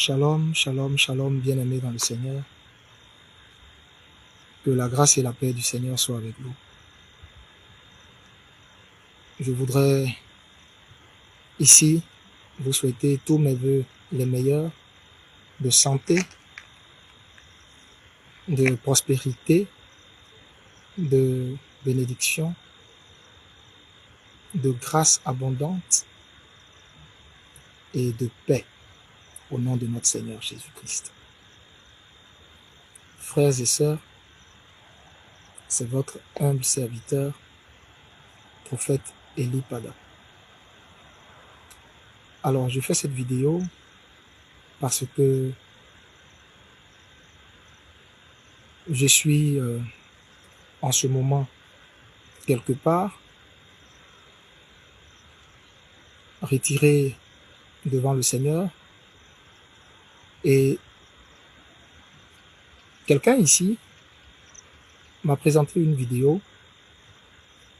Shalom, shalom, shalom, bien-aimés dans le Seigneur. Que la grâce et la paix du Seigneur soient avec vous. Je voudrais ici vous souhaiter tous mes vœux les meilleurs de santé, de prospérité, de bénédiction, de grâce abondante et de paix au nom de notre Seigneur Jésus-Christ. Frères et sœurs, c'est votre humble serviteur, prophète Eli Pada. Alors, je fais cette vidéo parce que je suis en ce moment quelque part retiré devant le Seigneur et quelqu'un ici m'a présenté une vidéo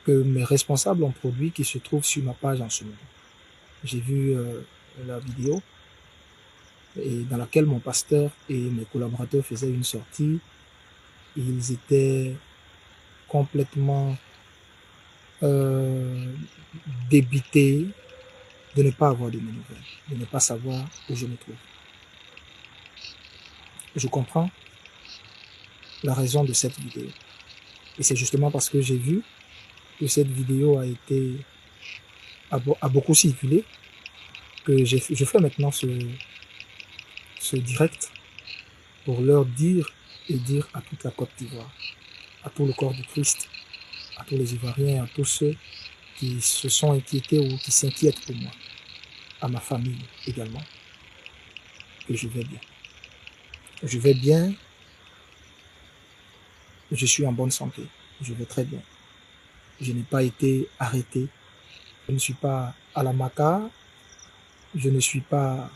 que mes responsables ont produit qui se trouve sur ma page en ce moment. J'ai vu la vidéo et dans laquelle mon pasteur et mes collaborateurs faisaient une sortie. Ils étaient complètement débités de ne pas avoir de mes nouvelles, de ne pas savoir où je me trouve. Je comprends la raison de cette vidéo. Et c'est justement parce que j'ai vu que cette vidéo a beaucoup circulé que je fais maintenant ce direct pour leur dire et dire à toute la Côte d'Ivoire, à tout le corps du Christ, à tous les Ivoiriens, à tous ceux qui se sont inquiétés ou qui s'inquiètent pour moi, à ma famille également, que je vais bien. Je vais bien, je suis en bonne santé, je vais très bien. Je n'ai pas été arrêté, je ne suis pas à la Maca, je ne suis pas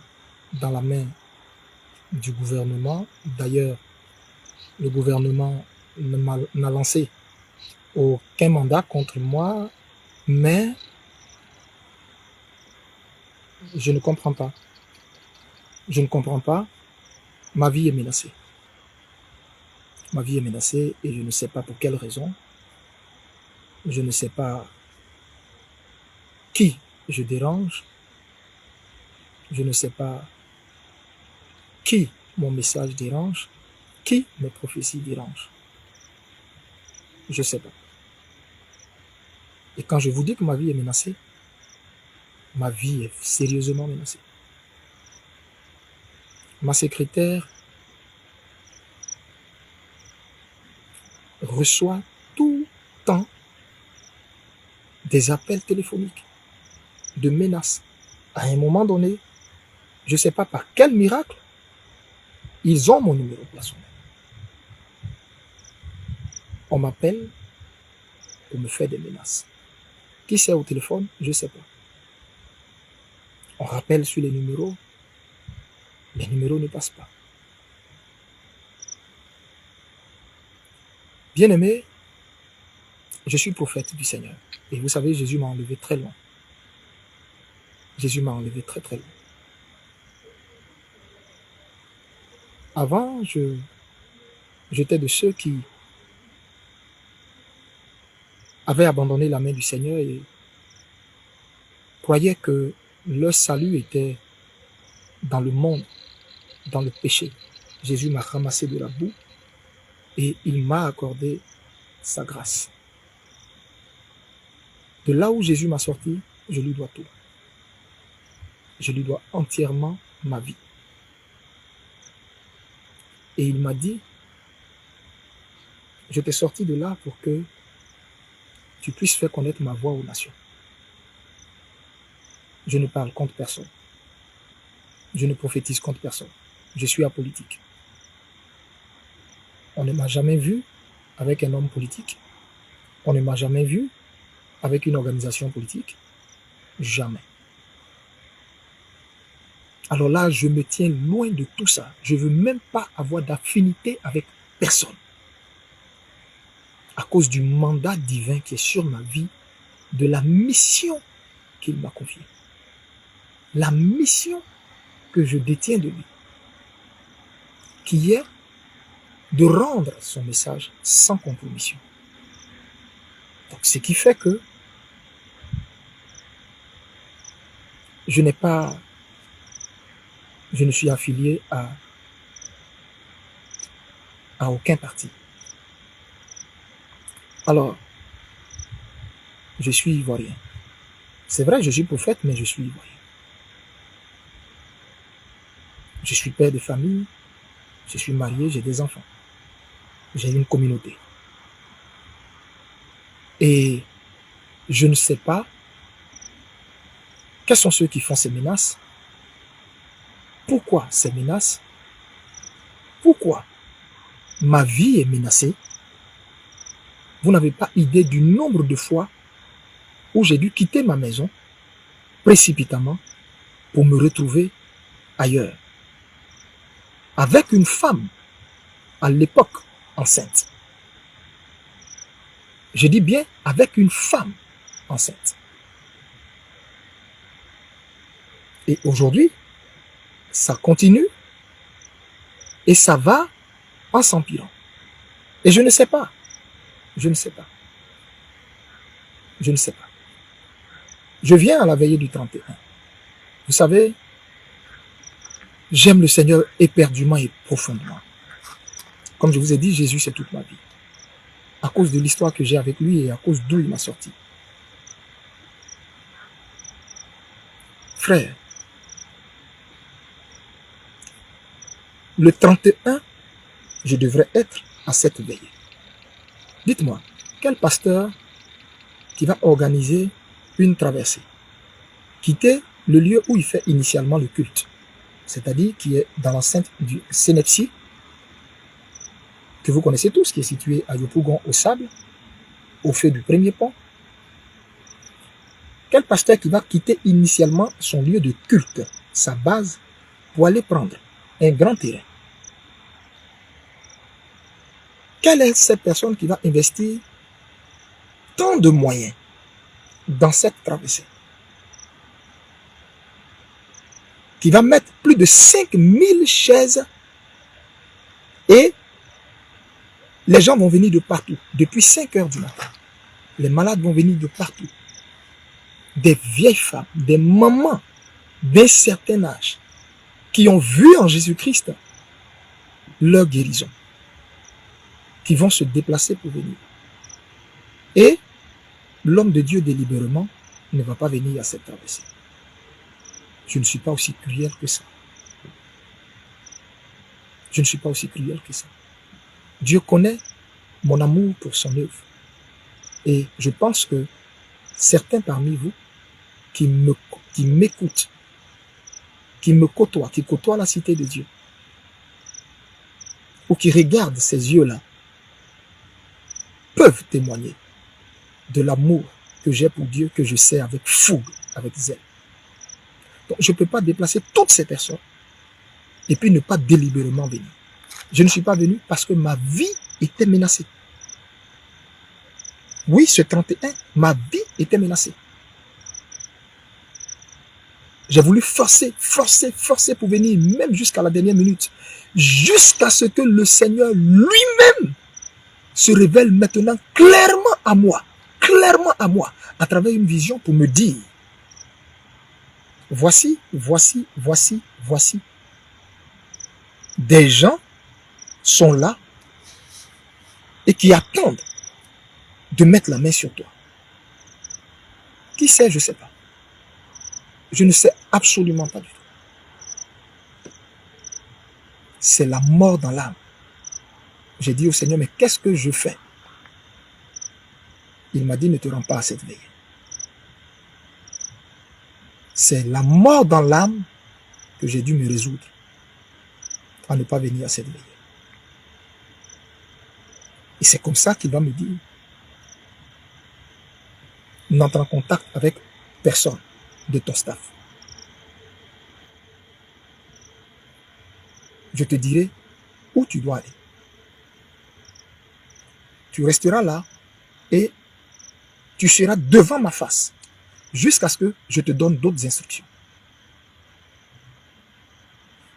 dans la main du gouvernement. D'ailleurs, le gouvernement n'a lancé aucun mandat contre moi, mais je ne comprends pas. Je ne comprends pas. Ma vie est menacée. Ma vie est menacée et je ne sais pas pour quelle raison. Je ne sais pas qui je dérange. Je ne sais pas qui mon message dérange, qui mes prophéties dérangent. Je ne sais pas. Et quand je vous dis que ma vie est menacée, ma vie est sérieusement menacée. Ma secrétaire reçoit tout le temps des appels téléphoniques de menaces. À un moment donné, je ne sais pas par quel miracle, ils ont mon numéro personnel. On m'appelle pour me faire des menaces. Qui c'est au téléphone? Je ne sais pas. On rappelle sur les numéros ne passent pas. Bien-aimé, je suis prophète du Seigneur. Et vous savez, Jésus m'a enlevé très loin. Jésus m'a enlevé très très loin. Avant, j'étais de ceux qui avaient abandonné la main du Seigneur et croyaient que leur salut était dans le monde, dans le péché. Jésus m'a ramassé de la boue et il m'a accordé sa grâce. De là où Jésus m'a sorti, je lui dois tout. Je lui dois entièrement ma vie. Et il m'a dit, je t'ai sorti de là pour que tu puisses faire connaître ma voix aux nations. Je ne parle contre personne. Je ne prophétise contre personne. Je suis apolitique. On ne m'a jamais vu avec un homme politique. On ne m'a jamais vu avec une organisation politique. Jamais. Alors là, je me tiens loin de tout ça. Je ne veux même pas avoir d'affinité avec personne. À cause du mandat divin qui est sur ma vie, de la mission qu'il m'a confiée. La mission que je détiens de lui. qui est de rendre son message sans compromission. Donc, ce qui fait que je ne suis affilié à aucun parti. Alors, je suis ivoirien. C'est vrai, je suis prophète, mais je suis ivoirien. Je suis père de famille, je suis marié, j'ai des enfants. J'ai une communauté. Et je ne sais pas quels sont ceux qui font ces menaces. Pourquoi ces menaces? Pourquoi ma vie est menacée? Vous n'avez pas idée du nombre de fois où j'ai dû quitter ma maison précipitamment pour me retrouver ailleurs. Avec une femme, à l'époque, enceinte. Je dis bien avec une femme enceinte. Et aujourd'hui, ça continue et ça va en s'empirant. Et je ne sais pas. Je ne sais pas. Je ne sais pas. Je viens à la veillée du 31. Vous savez, j'aime le Seigneur éperdument et profondément. Comme je vous ai dit, Jésus, c'est toute ma vie. À cause de l'histoire que j'ai avec lui et à cause d'où il m'a sorti. Frère, le 31, je devrais être à cette veillée. Dites-moi, quel pasteur qui va organiser une traversée, quitter le lieu où il fait initialement le culte, c'est-à-dire qui est dans l'enceinte du Sénepsi, que vous connaissez tous, qui est situé à Yopougon au Sable, au feu du premier pont. Quel pasteur qui va quitter initialement son lieu de culte, sa base, pour aller prendre un grand terrain? Quelle est cette personne qui va investir tant de moyens dans cette traversée? Qui va mettre plus de 5000 chaises et les gens vont venir de partout, depuis 5 heures du matin. Les malades vont venir de partout. Des vieilles femmes, des mamans d'un certain âge qui ont vu en Jésus-Christ leur guérison, qui vont se déplacer pour venir. Et l'homme de Dieu délibérément ne va pas venir à cette traversée. Je ne suis pas aussi cruel que ça. Je ne suis pas aussi cruel que ça. Dieu connaît mon amour pour son œuvre. Et je pense que certains parmi vous qui m'écoutent, qui me côtoient, qui côtoient la cité de Dieu, ou qui regardent ces yeux-là, peuvent témoigner de l'amour que j'ai pour Dieu, que je sais avec fougue, avec zèle. Donc je ne peux pas déplacer toutes ces personnes et puis ne pas délibérément venir. Je ne suis pas venu parce que ma vie était menacée. Oui, ce 31, ma vie était menacée. J'ai voulu forcer pour venir, même jusqu'à la dernière minute, jusqu'à ce que le Seigneur lui-même se révèle maintenant clairement à moi, à travers une vision pour me dire, voici. Des gens sont là et qui attendent de mettre la main sur toi. Qui sait, je ne sais pas. Je ne sais absolument pas du tout. C'est la mort dans l'âme. J'ai dit au Seigneur, mais qu'est-ce que je fais? Il m'a dit, ne te rends pas à cette veille. C'est la mort dans l'âme que j'ai dû me résoudre à ne pas venir à cette veille. Et c'est comme ça qu'il va me dire, n'entre en contact avec personne de ton staff. Je te dirai où tu dois aller. Tu resteras là et tu seras devant ma face jusqu'à ce que je te donne d'autres instructions.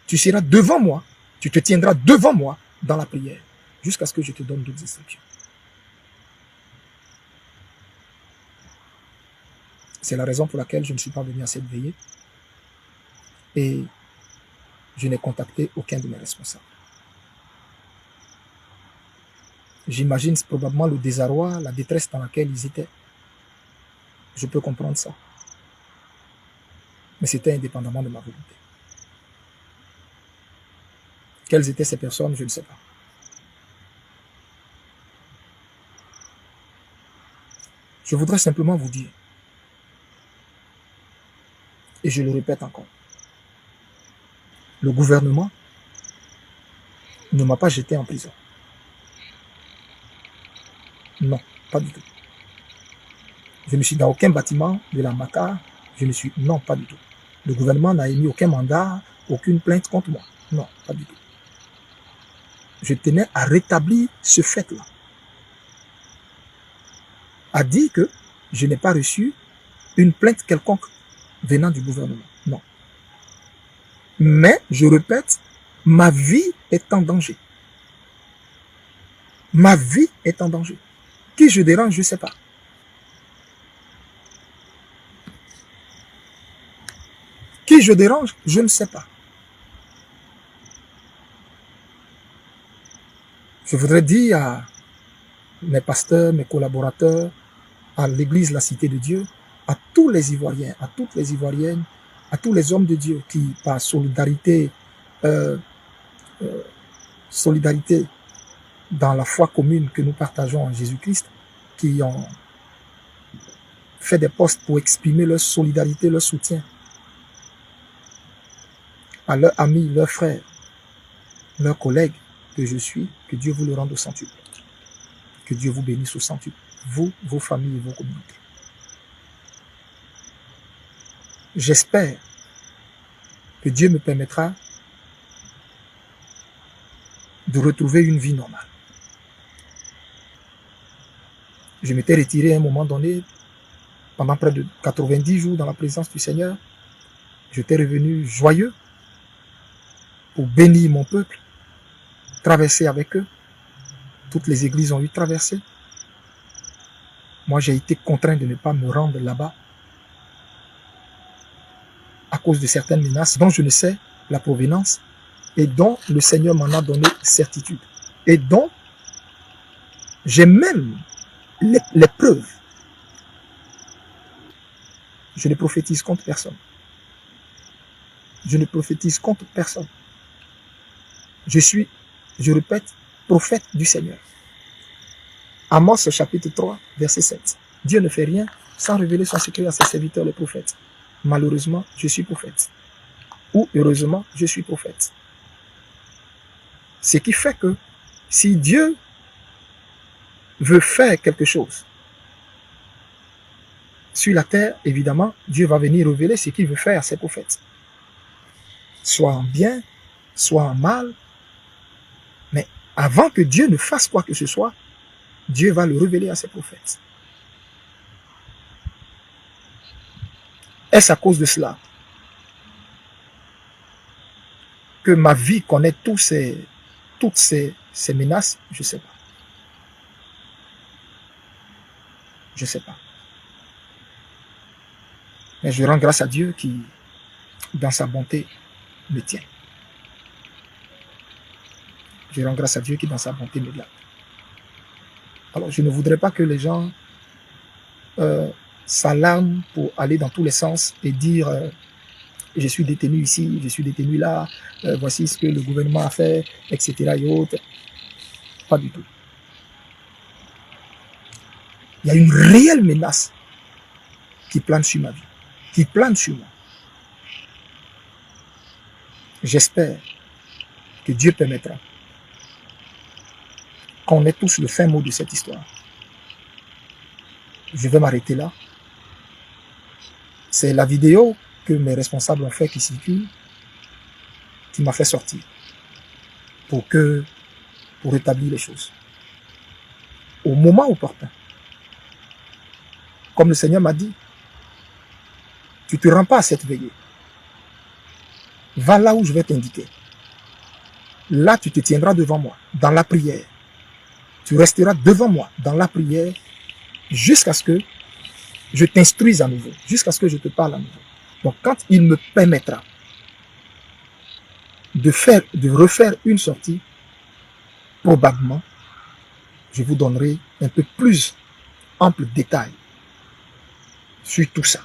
Tu seras devant moi Tu te tiendras devant moi dans la prière jusqu'à ce que je te donne d'autres instructions. C'est la raison pour laquelle je ne suis pas venu à cette veillée et je n'ai contacté aucun de mes responsables. J'imagine probablement le désarroi, la détresse dans laquelle ils étaient. Je peux comprendre ça. Mais c'était indépendamment de ma volonté. Quelles étaient ces personnes, je ne sais pas. Je voudrais simplement vous dire, et je le répète encore, le gouvernement ne m'a pas jeté en prison. Non, pas du tout. Je ne suis dans aucun bâtiment de la MACA. Non, pas du tout. Le gouvernement n'a émis aucun mandat, aucune plainte contre moi. Non, pas du tout. Je tenais à rétablir ce fait-là. À dire que je n'ai pas reçu une plainte quelconque venant du gouvernement. Non. Mais, je répète, ma vie est en danger. Ma vie est en danger. Qui je dérange, je ne sais pas. Qui je dérange, je ne sais pas. Je voudrais dire à mes pasteurs, mes collaborateurs, à l'église La Cité de Dieu, à tous les Ivoiriens, à toutes les Ivoiriennes, à tous les hommes de Dieu qui, par solidarité dans la foi commune que nous partageons en Jésus-Christ, qui ont fait des postes pour exprimer leur solidarité, leur soutien à leurs amis, leurs frères, leurs collègues que je suis, que Dieu vous le rende au centuple. Que Dieu vous bénisse au centuple, vous, vos familles et vos communautés. J'espère que Dieu me permettra de retrouver une vie normale. Je m'étais retiré à un moment donné, pendant près de 90 jours dans la présence du Seigneur. J'étais revenu joyeux pour bénir mon peuple, traverser avec eux. Toutes les églises ont eu traversé. Moi, j'ai été contraint de ne pas me rendre là-bas à cause de certaines menaces dont je ne sais la provenance et dont le Seigneur m'en a donné certitude et dont j'ai même les preuves. Je ne prophétise contre personne. Je ne prophétise contre personne. Je suis, je répète, prophète du Seigneur. Amos chapitre 3, verset 7. Dieu ne fait rien sans révéler son secret à ses serviteurs les prophètes. Malheureusement, je suis prophète. Ou heureusement, je suis prophète. Ce qui fait que si Dieu veut faire quelque chose sur la terre, évidemment, Dieu va venir révéler ce qu'il veut faire à ses prophètes. Soit en bien, soit en mal. Mais avant que Dieu ne fasse quoi que ce soit, Dieu va le révéler à ses prophètes. Est-ce à cause de cela que ma vie connaît toutes ces menaces? Je ne sais pas. Je ne sais pas. Mais je rends grâce à Dieu qui, dans sa bonté, me tient. Je rends grâce à Dieu qui, dans sa bonté, me garde. Alors, je ne voudrais pas que les gens s'alarment pour aller dans tous les sens et dire je suis détenu ici, je suis détenu là, voici ce que le gouvernement a fait, etc. et autres. Pas du tout. Il y a une réelle menace qui plane sur ma vie, qui plane sur moi. J'espère que Dieu permettra qu'on ait tous le fin mot de cette histoire. Je vais m'arrêter là. C'est la vidéo que mes responsables ont fait qui circule, qui m'a fait sortir pour rétablir les choses. Au moment opportun. Comme le Seigneur m'a dit, tu ne te rends pas à cette veillée. Va là où je vais t'indiquer. Là, tu te tiendras devant moi, dans la prière. Tu resteras devant moi, dans la prière, jusqu'à ce que je t'instruise à nouveau, jusqu'à ce que je te parle à nouveau. Donc, quand il me permettra de refaire une sortie, probablement, je vous donnerai un peu plus ample détail sur tout ça.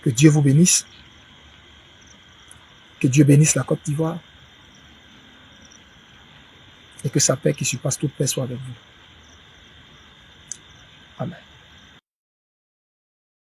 Que Dieu vous bénisse. Que Dieu bénisse la Côte d'Ivoire. Et que sa paix qui surpasse toute paix soit avec vous. Amen.